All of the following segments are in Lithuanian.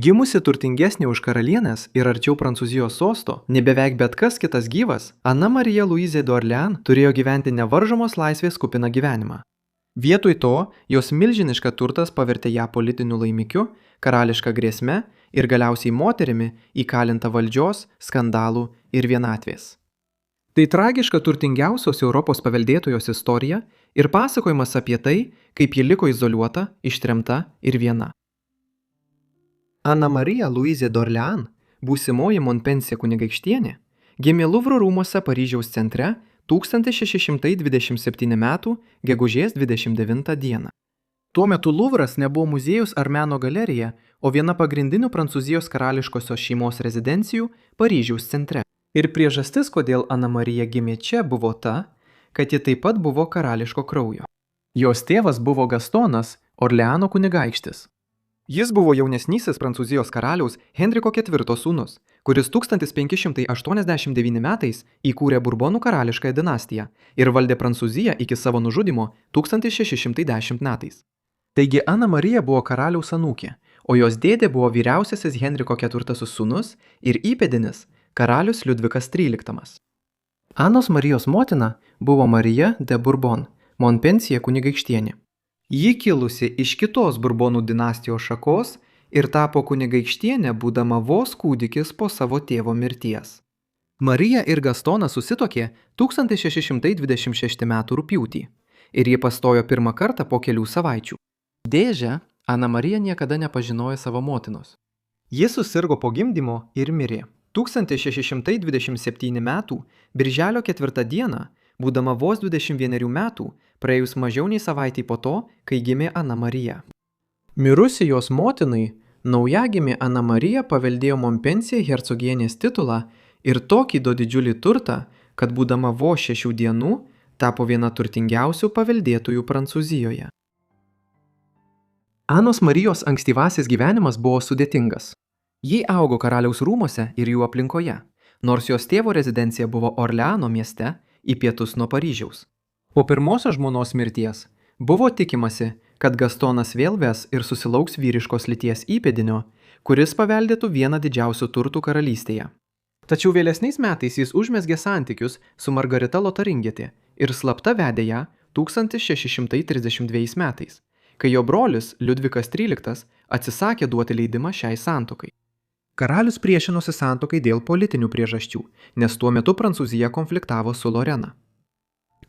Gimusi turtingesnė už karalienės ir arčiau Prancūzijos sosto, ne beveik bet kas kitas gyvas, Ana Marija Luizė d'Orléans turėjo gyventi nevaržomos laisvės kupiną gyvenimą. Vietoj to, jos milžiniška turtas pavertė ją politiniu laimikiu, karališka grėsme ir galiausiai moterimi įkalinta valdžios, skandalų ir vienatvės. Tai tragiška turtingiausios Europos paveldėtojos istorija ir pasakojimas apie tai, kaip ji liko izoliuota, ištremta ir viena. Ana Marija Luizė d'Orléans, būsimoji Montpensier kunigaikštienė, gimė Luvro rūmuose Paryžiaus centre 1627 m. gegužės 29 d. Tuo metu Luvras nebuvo muziejus ar meno galerija, o viena pagrindinių Prancūzijos karališkosios šeimos rezidencijų Paryžiaus centre. Ir priežastis, kodėl Ana Marija gimė čia, buvo ta, kad ji taip pat buvo karališko kraujo. Jos tėvas buvo Gastonas, Orleano kunigaikštis. Jis buvo jaunesnysis Prancūzijos karaliaus Henriko IV sūnus, kuris 1589 metais įkūrė Burbonų karališkąją dinastiją ir valdė Prancūziją iki savo nužudymo 1610 metais. Taigi Ana Marija buvo karaliaus anūkė, o jos dėdė buvo vyriausiasis Henriko IV sūnus ir įpėdinis karalius Liudvikas XIII. Anos Marijos motina buvo Marija de Bourbon, Montpensier kunigaikštienė. Ji kilusi iš kitos Burbonų dinastijos šakos ir tapo kunigaikštienė, būdama vos kūdikis po savo tėvo mirties. Marija ir Gastonas susituokė 1626 m. rugpjūtį ir ji pastojo pirmą kartą po kelių savaičių. Dėžę Ana Marija niekada nepažinojo savo motinos. Ji susirgo po gimdymo ir mirė. 1627 m. birželio 4 d. būdama vos 21 metų, praėjus mažiau nei savaitį po to, kai gimė Ana Marija. Mirusi jos motinai, naujagimė Ana Marija paveldėjo Montpensier hercogienės titulą ir tokį didžiulį turtą, kad būdama vos 6 dienų, tapo viena turtingiausių paveldėtojų Prancūzijoje. Anos Marijos ankstyvasis gyvenimas buvo sudėtingas. Ji augo karaliaus rūmuose ir jų aplinkoje, nors jos tėvo rezidencija buvo Orleano mieste, į pietus nuo Paryžiaus. Po pirmosios žmonos mirties buvo tikimasi, kad Gastonas vėl ves ir susilauks vyriškos lyties įpėdinio, kuris paveldėtų vieną didžiausių turtų karalystėje. Tačiau vėlesniais metais jis užmezgė santykius su Margarita Lotaringietė ir slapta vedė ją 1632 metais, kai jo brolis Liudvikas XIII atsisakė duoti leidimą šiai santuokai. Karalius priešinosi santuokai dėl politinių priežasčių, nes tuo metu Prancūzija konfliktavo su Lorena.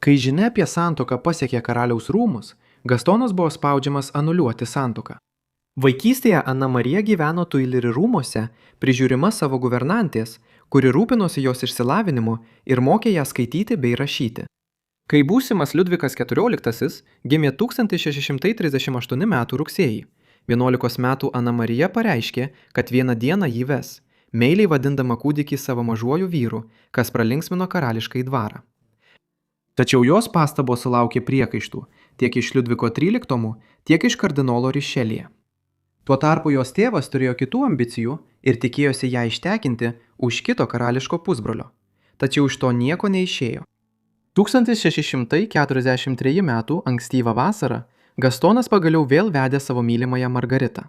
Kai žinia apie santuoką pasiekė karaliaus rūmus, Gastonas buvo spaudžiamas anuliuoti santuoką. Vaikystėje Ana Marija gyveno Tuileries rūmuose, prižiūrima savo guvernantės, kuri rūpinosi jos išsilavinimu ir mokė ją skaityti bei rašyti. Kai būsimas Liudvikas XIV gimė 1638 m. rugsėjį, 11 metų Ana Marija pareiškė, kad vieną dieną jį ves, meiliai vadindama kūdikį savo mažuoju vyru, kas pralinksmino karališkai dvarą. Tačiau jos pastabos sulaukė priekaištų tiek iš Liudviko XIII, tiek iš kardinolo Rišelėje. Tuo tarpu jos tėvas turėjo kitų ambicijų ir tikėjosi ją ištekinti už kito karališko pusbrolio. Tačiau iš to nieko neišėjo. 1643 m. ankstyvą vasarą Gastonas pagaliau vėl vedė savo mylimąją Margaritą.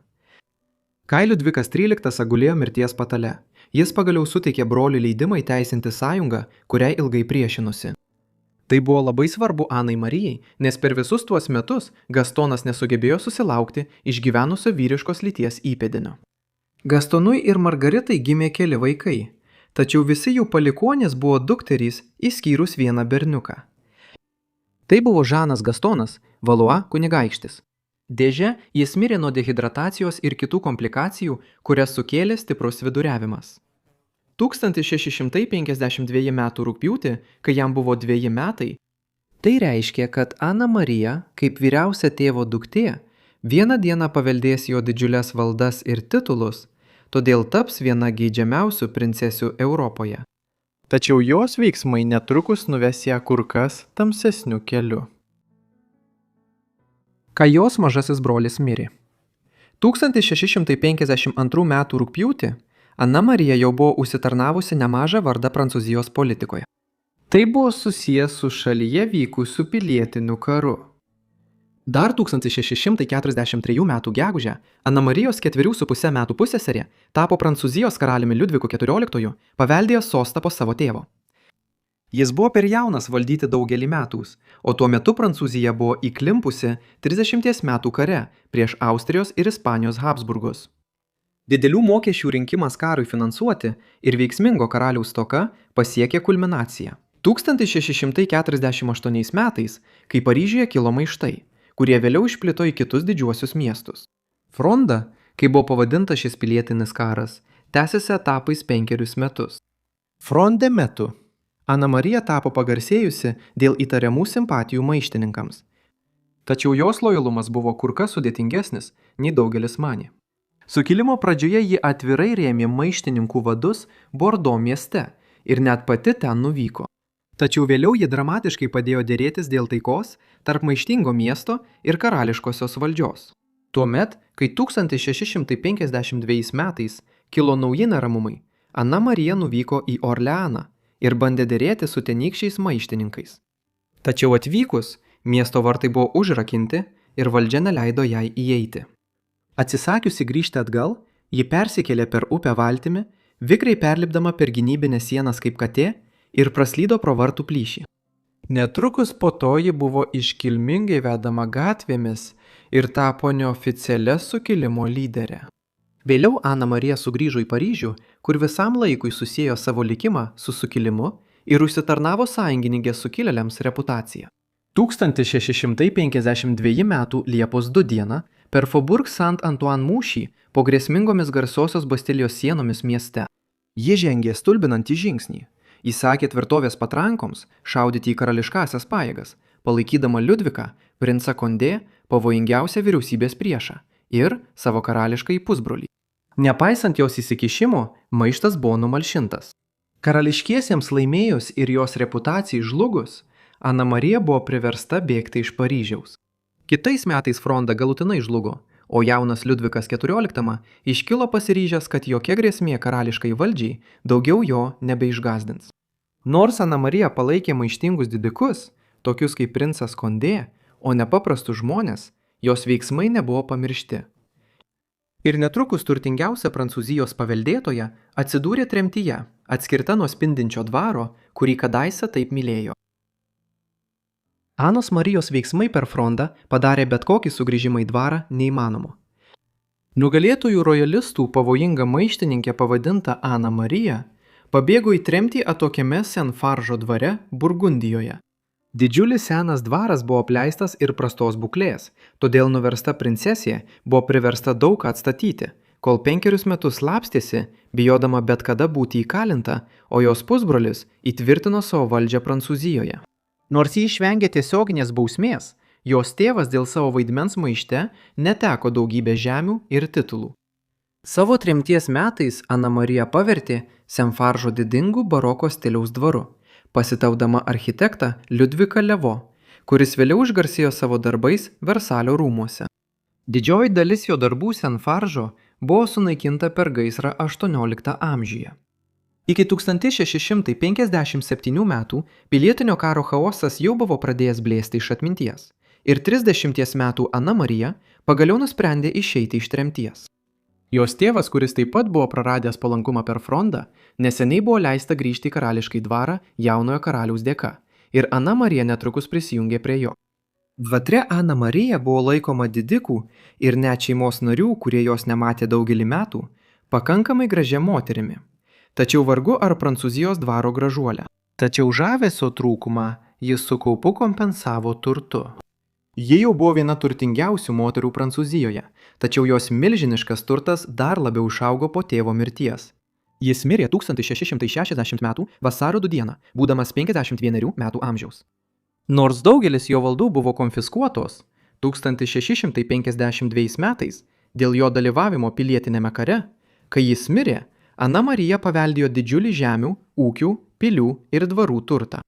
Kai Liudvikas XIII gulėjo mirties patale, jis pagaliau suteikė broliui leidimą įteisinti sąjungą, kuriai ilgai priešinusi. Tai buvo labai svarbu Anai Marijai, nes per visus tuos metus Gastonas nesugebėjo susilaukti išgyvenusio vyriškos lyties įpėdinio. Gastonui ir Margaritai gimė keli vaikai, tačiau visi jų palikuonys buvo dukterys, išskyrus vieną berniuką. Tai buvo Žanas Gastonas, Valua kunigaikštis. Dėže jis mirė nuo dehidratacijos ir kitų komplikacijų, kurias sukėlė stiprus viduriavimas. 1652 m. rugpjūtį, kai jam buvo 2 metai, tai reiškia, kad Ana Marija, kaip vyriausia tėvo duktė, vieną dieną paveldės jo didžiulės valdas ir titulus, todėl taps viena geidžiamiausių princesių Europoje. Tačiau jos veiksmai netrukus nuves ją kur kas tamsesniu keliu. Kai jos mažasis brolis mirė. 1652 m. rugpjūtį Ana Marija jau buvo užsitarnavusi nemažą vardą Prancūzijos politikoje. Tai buvo susijęs su šalyje vykusiu pilietiniu karu. Dar 1643 m. gegužę Ana Marijos 4,5 metų pusseserė tapo Prancūzijos karaliumi Liudviku XIV, paveldėjęs sostą po savo tėvo. Jis buvo per jaunas valdyti daugelį metų, o tuo metu Prancūzija buvo įklimpusi 30 metų kare prieš Austrijos ir Ispanijos Habsburgus. Didelių mokesčių rinkimas karui finansuoti ir veiksmingo karaliaus stoka pasiekė kulminaciją 1648 metais, kai Paryžiuje kilo maištai, kurie vėliau išplito į kitus didžiuosius miestus. Fronda, kai buvo pavadintas šis pilietinis karas, tęsiasi etapais 5 metus. Fronde metu Ana Marija tapo pagarsėjusi dėl įtariamų simpatijų maištininkams. Tačiau jos lojalumas buvo kur kas sudėtingesnis, nei daugelis manė. Sukilimo pradžioje ji atvirai rėmė maištininkų vadus Bordo mieste ir net pati ten nuvyko. Tačiau vėliau ji dramatiškai padėjo dėrėtis dėl taikos tarp maištingo miesto ir karališkosios valdžios. Tuomet, kai 1652 metais kilo nauji neramumai, Ana Marija nuvyko į Orleaną ir bandė dėrėti su tenykščiais maištininkais. Tačiau atvykus, miesto vartai buvo užrakinti ir valdžia neleido jai įeiti. Atsisakiusi grįžti atgal, ji persikėlė per upę valtimi, vikriai perlipdama per gynybinės sienas kaip katė ir praslydo pro vartų plyšį. Netrukus po to ji buvo iškilmingai vedama gatvėmis ir tapo neoficialia sukilimo lyderė. Vėliau Ana Marija sugrįžo į Paryžių, kur visam laikui susiejo savo likimą su sukilimu ir užsitarnavo sąjungininkės sukilėliams reputaciją. 1652 m. Liepos 2 d. per Faubourg Saint-Antoine mūšį po grėsmingomis garsiosios Bastilijos sienomis mieste. Ji žengė stulbinantį žingsnį. Įsakė tvirtovės patrankoms šaudyti į karališkąsias pajėgas, palaikydama Liudviką, princą Condé, pavojingiausią vyriausybės priešą ir savo karališkąjį pusbrolį. Nepaisant jos įsikišimo, maištas buvo numalšintas. Karališkiesiems laimėjus ir jos reputacijai žlugus, Ana Marija buvo priversta bėgti iš Paryžiaus. Kitais metais Fronda galutinai žlugo, o jaunas Liudvikas XIV iškilo pasiryžęs, kad jokia grėsmė karališkai valdžiai daugiau jo nebeišgazdins. Nors Ana Marija palaikė maištingus didikus, tokius kaip princas Condé, o ne paprastus žmonės, jos veiksmai nebuvo pamiršti. Ir netrukus turtingiausia Prancūzijos paveldėtoja atsidūrė tremtyje, atskirta nuo spindinčio dvaro, kurį kadaise taip mylėjo. Anos Marijos veiksmai per Frondą padarė bet kokį sugrįžimą į dvarą neįmanomu. Nugalėtojų rojalistų pavojinga maištininkė pavadinta Ana Marija pabėgo į tremtį atokiame Saint-Faržo dvare Burgundijoje. Didžiulis senas dvaras buvo apleistas ir prastos būklės, todėl nuversta princesė buvo priversta daug atstatyti, kol 5 metus slapstėsi, bijodama bet kada būti įkalinta, o jos pusbrolis įtvirtino savo valdžią Prancūzijoje. Nors ji išvengė tiesioginės bausmės, jos tėvas dėl savo vaidmens maište neteko daugybę žemių ir titulų. Savo tremties metais Ana Marija pavertė Saint-Faržo didingų baroko stiliaus dvaru, pasitaudama architektą Liudviką Levo, kuris vėliau išgarsėjo savo darbais Versalio rūmuose. Didžioji dalis jo darbų Saint-Faržo buvo sunaikinta per gaisrą 18 amžiuje. Iki 1657 metų pilietinio karo chaosas jau buvo pradėjęs blėsti iš atminties ir 30 metų Ana Marija pagaliau nusprendė išeiti iš tremties. Jos tėvas, kuris taip pat buvo praradęs palankumą per Frondą, neseniai buvo leista grįžti į karališkai dvarą jaunojo karaliaus dėka ir Ana Marija netrukus prisijungė prie jo. Dvare Ana Marija buvo laikoma didikų ir net šeimos narių, kurie jos nematė daugelį metų, pakankamai gražia moterimi. Tačiau vargu ar Prancūzijos dvaro gražuolė. Tačiau žavesio trūkumą jis su kaupu kompensavo turtu. Ji jau buvo viena turtingiausių moterų Prancūzijoje, tačiau jos milžiniškas turtas dar labiau išaugo po tėvo mirties. Jis mirė 1660 metų vasario 2 dieną, būdamas 51 metų amžiaus. Nors daugelis jo valdų buvo konfiskuotos, 1652 metais dėl jo dalyvavimo pilietinėme kare, kai jis mirė, Ana Marija paveldėjo didžiulį žemių, ūkių, pilių ir dvarų turtą.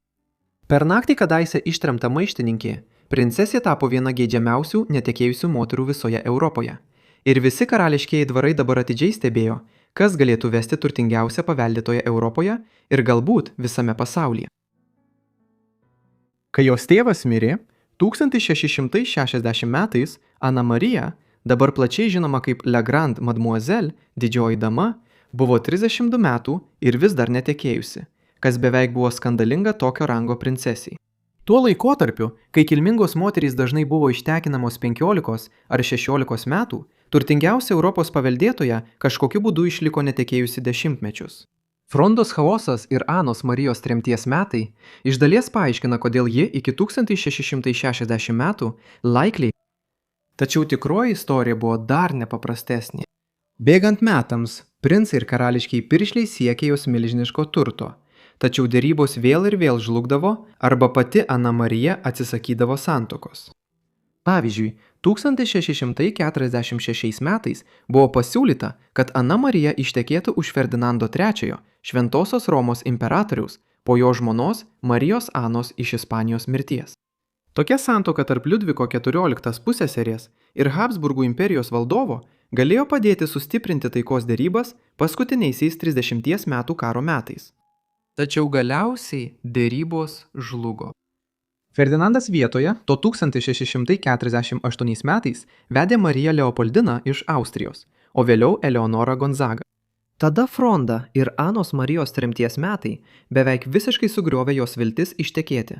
Per naktį kadaise ištremta maištininkė, princesė tapo viena geidžiamiausių netekėjusių moterų visoje Europoje. Ir visi karališkieji dvarai dabar atidžiai stebėjo, kas galėtų vesti turtingiausią paveldėtoją Europoje ir galbūt visame pasaulyje. Kai jos tėvas mirė, 1660 metais Ana Marija, dabar plačiai žinoma kaip La Grande Mademoiselle, didžioji dama, buvo 32 metų ir vis dar netekėjusi, kas beveik buvo skandalinga tokio rango princesiai. Tuo laikotarpiu, kai kilmingos moterys dažnai buvo ištekinamos 15 ar 16 metų, turtingiausia Europos paveldėtoja kažkokiu būdu išliko netekėjusi dešimtmečius. Frondos chaosas ir Anos Marijos tremties metai iš dalies paaiškina, kodėl ji iki 1660 metų laikliai. Tačiau tikroji istorija buvo dar nepaprastesnė. Bėgant metams, princai ir karališkiai piršliai siekė jos milžiniško turto, tačiau dėrybos vėl ir vėl žlugdavo arba pati Ana Marija atsisakydavo santuokos. Pavyzdžiui, 1646 metais buvo pasiūlyta, kad Ana Marija ištekėtų už Ferdinando III, Šventosios Romos imperatoriaus, po jo žmonos Marijos Anos iš Ispanijos mirties. Tokia santuoka tarp Liudviko XIV pusseserės ir Habsburgų imperijos valdovo galėjo padėti sustiprinti taikos dėrybas paskutiniaisiais 30 metų karo metais. Tačiau galiausiai dėrybos žlugo. Ferdinandas vietoje to 1648 metais vedė Mariją Leopoldiną iš Austrijos, o vėliau Eleonorą Gonzagą. Tada Fronda ir Anos Marijos tremties metai beveik visiškai sugriovė jos viltis ištekėti.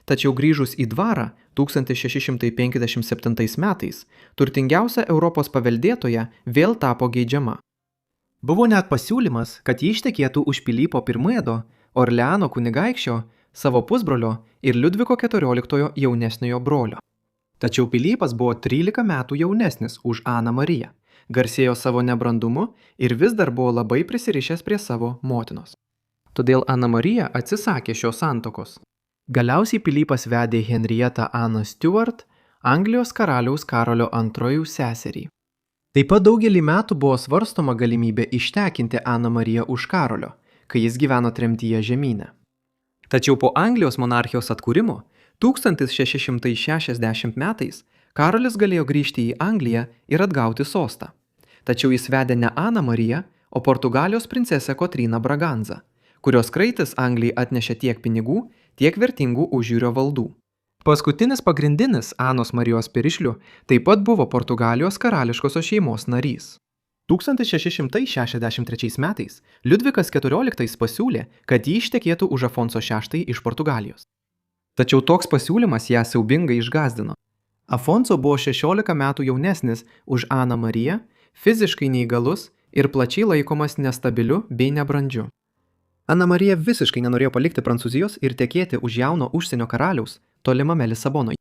Tačiau grįžus į dvarą 1657 metais, turtingiausia Europos paveldėtoja vėl tapo geidžiama. Buvo net pasiūlymas, kad ji ištekėtų už Pilypo I, Orleano kunigaikščio, savo pusbrolio ir Liudviko XIV jaunesniojo brolio. Tačiau Pilypas buvo 13 metų jaunesnis už Aną Mariją, garsėjo savo nebrandumu ir vis dar buvo labai prisirišęs prie savo motinos. Todėl Ana Marija atsisakė šios santuokos. Galiausiai Pilypas vedė Henrietą Aną Stuart, Anglijos karaliaus Karolio II seserį. Taip pat daugelį metų buvo svarstoma galimybė ištekinti Aną Mariją už Karolio, kai jis gyveno tremtyje žemyne. Tačiau po Anglijos monarchijos atkūrimo 1660 metais Karolis galėjo grįžti į Angliją ir atgauti sostą. Tačiau jis vedė ne Aną Mariją, o Portugalijos princesę Kotryną Braganzą, kurios kraitis Anglijai atnešė tiek pinigų, tiek vertingų užjūrio valdų. Paskutinis pagrindinis Anos Marijos piršlių taip pat buvo Portugalijos karališkosios šeimos narys. 1663 metais Liudvikas XIV pasiūlė, kad ji ištekėtų už Afonso VI iš Portugalijos. Tačiau toks pasiūlymas ją siaubingai išgąsdino. Afonso buvo 16 metų jaunesnis už Aną Mariją, fiziškai neįgalus ir plačiai laikomas nestabiliu bei nebrandžiu. Ana Marija visiškai nenorėjo palikti Prancūzijos ir tekėti už jauno užsienio karaliaus tolimame Lisabonoje.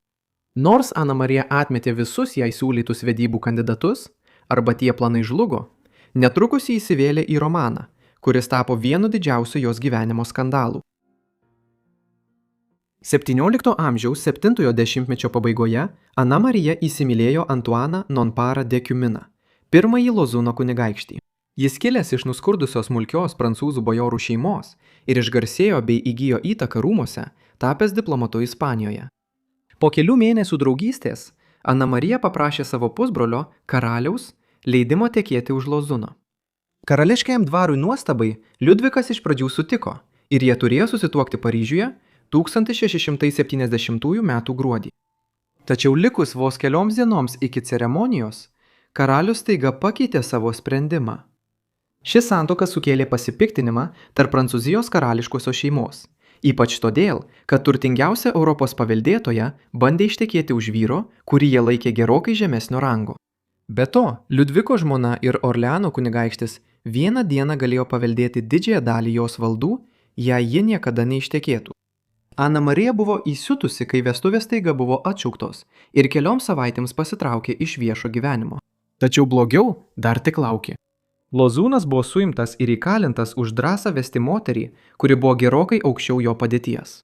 Nors Ana Marija atmetė visus jai siūlytus vedybų kandidatus, arba tie planai žlugo, netrukus jį įsivėlė į romaną, kuris tapo vienu didžiausių jos gyvenimo skandalų. 17 amžiaus 7-ojo dešimtmečio pabaigoje Ana Marija įsimylėjo Antuaną Nonparą de Cuminą, pirmąjį Lozuno kunigaikštį. Jis kilęs iš nuskurdusios smulkios prancūzų bajorų šeimos ir išgarsėjo bei įgijo įtaką rūmuose, tapęs diplomatu Ispanijoje. Po kelių mėnesių draugystės Ana Marija paprašė savo pusbrolio, karaliaus, leidimo tekėti už Lozuno. Karališkajam dvarui nuostabai Liudvikas iš pradžių sutiko ir jie turėjo susituokti Paryžiuje 1670 metų gruodį. Tačiau likus vos kelioms dienoms iki ceremonijos, karalius staiga pakeitė savo sprendimą. Ši santuoka sukėlė pasipiktinimą tarp Prancūzijos karališkosios šeimos, ypač todėl, kad turtingiausia Europos paveldėtoja bandė ištekėti už vyro, kurį jie laikė gerokai žemesnio rango. Be to, Liudviko žmona ir Orleano kunigaikštis vieną dieną galėjo paveldėti didžiąją dalį jos valdų, jei ji niekada neištekėtų. Ana Marija buvo įsiutusi, kai vestuvės staiga buvo atšauktos ir kelioms savaitėms pasitraukė iš viešo gyvenimo. Tačiau blogiau dar tik laukė. Lozūnas buvo suimtas ir įkalintas už drąsą vesti moterį, kuri buvo gerokai aukščiau jo padėties.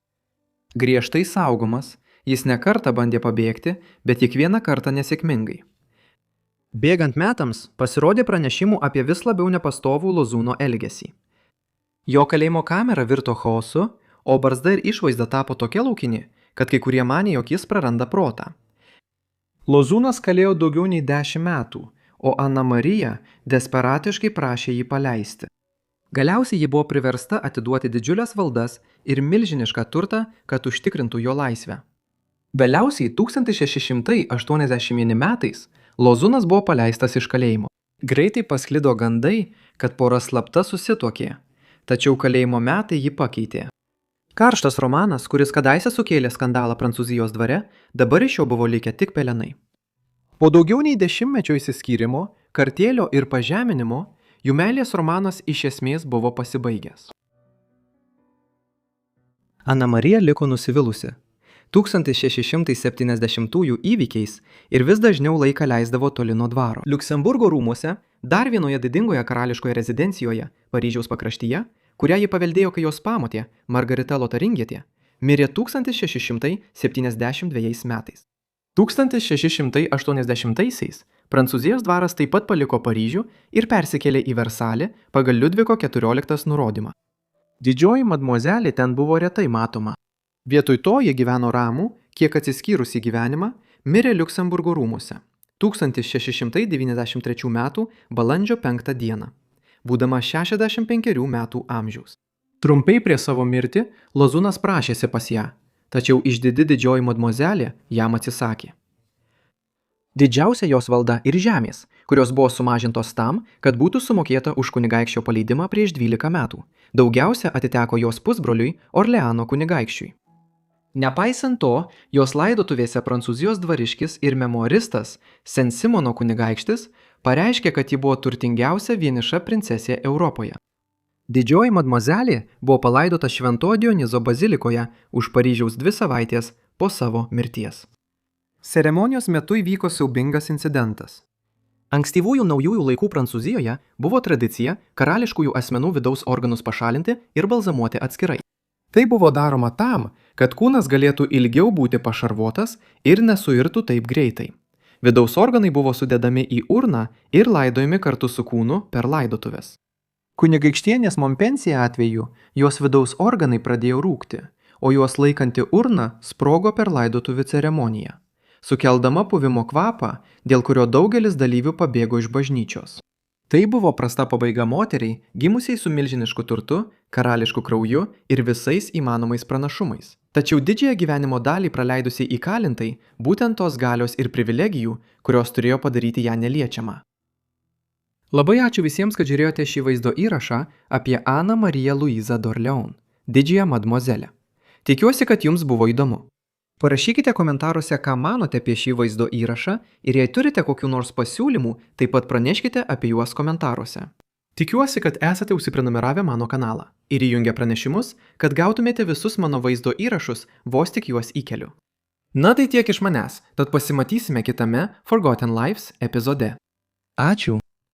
Griežtai saugomas, jis ne kartą bandė pabėgti, bet kiekvieną kartą nesėkmingai. Bėgant metams pasirodė pranešimų apie vis labiau nepastovų Lozūno elgesį. Jo kalėjimo kamera virto chaosu, o barzda ir išvaizda tapo tokia laukini, kad kai kurie manė, jog jis praranda protą. Lozūnas kalėjo daugiau nei 10 metų, o Ana Marija desperatiškai prašė jį paleisti. Galiausiai ji buvo priversta atiduoti didžiulės valdas ir milžinišką turtą, kad užtikrintų jo laisvę. Vėliausiai 1681 metais Lozunas buvo paleistas iš kalėjimo. Greitai pasklido gandai, kad pora slapta susituokė, tačiau kalėjimo metai jį pakeitė. Karštas romanas, kuris kadaise sukėlė skandalą Prancūzijos dvare, dabar iš jo buvo likę tik pelenai. Po daugiau nei 10 išsiskyrimo, kartėlio ir pažeminimo, jų meilės romanas iš esmės buvo pasibaigęs. Ana Marija liko nusivylusi. 1670-ųjų įvykiais ir vis dažniau laiką leisdavo toli nuo dvaro. Liuksemburgo rūmuose, dar vienoje didingoje karališkoje rezidencijoje, Paryžiaus pakraštyje, kurią ji paveldėjo, kai jos pamotė, Margarita Lotaringietė, mirė 1672 metais. 1680-aisiais Prancūzijos dvaras taip pat paliko Paryžių ir persikėlė į Versalį pagal Liudviko XIV nurodymą. Didžioji madmozelė ten buvo retai matoma. Vietoj to jie gyveno ramų, kiek atsiskyrusį gyvenimą, mirė Liuksemburgo rūmuose 1693 m. balandžio 5 d. būdama 65 metų amžiaus. Trumpai prie savo mirtį Lozunas prašėsi pas ją, tačiau išdidi didžioji madmozelė jam atsisakė. Didžiausia jos valda ir žemės, kurios buvo sumažintos tam, kad būtų sumokėta už kunigaikščio paleidimą prieš 12 metų. Daugiausia atiteko jos pusbroliui Orleano kunigaikščiui. Nepaisant to, jos laidotuvėse prancūzijos dvariškis ir memoristas Saint-Simono kunigaikštis pareiškė, kad ji buvo turtingiausia vieniša princesė Europoje. Didžioji madmozelė buvo palaidota Švento Dionizo bazilikoje už Paryžiaus 2 savaitės po savo mirties. Ceremonijos metu įvyko siaubingas incidentas. Ankstyvųjų naujųjų laikų Prancūzijoje buvo tradicija karališkųjų asmenų vidaus organus pašalinti ir balzamuoti atskirai. Tai buvo daroma tam, kad kūnas galėtų ilgiau būti pašarvotas ir nesuirtų taip greitai. Vidaus organai buvo sudedami į urną ir laidojami kartu su kūnu per laidotuves. Kunigaikštienės Montpensier atveju jos vidaus organai pradėjo rūgti, o juos laikanti urna sprogo per laidotuvių ceremoniją, sukeldama puvimo kvapą, dėl kurio daugelis dalyvių pabėgo iš bažnyčios. Tai buvo prasta pabaiga moteriai, gimusiai su milžinišku turtu, karališku krauju ir visais įmanomais pranašumais. Tačiau didžiąją gyvenimo dalį praleidusiai įkalintai būtent tos galios ir privilegijų, kurios turėjo padaryti ją neliečiamą. Labai ačiū visiems, kad žiūrėjote šį vaizdo įrašą apie Aną Mariją Luizą d'Orléans, didžiąją madmozelę. Tikiuosi, kad jums buvo įdomu. Parašykite komentaruose, ką manote apie šį vaizdo įrašą ir jei turite kokių nors pasiūlymų, taip pat praneškite apie juos komentaruose. Tikiuosi, kad esate užsiprenumeravę mano kanalą ir įjungę pranešimus, kad gautumėte visus mano vaizdo įrašus, vos tik juos įkeliu. Na tai tiek iš manęs, tad pasimatysime kitame Forgotten Lives epizode. Ačiū.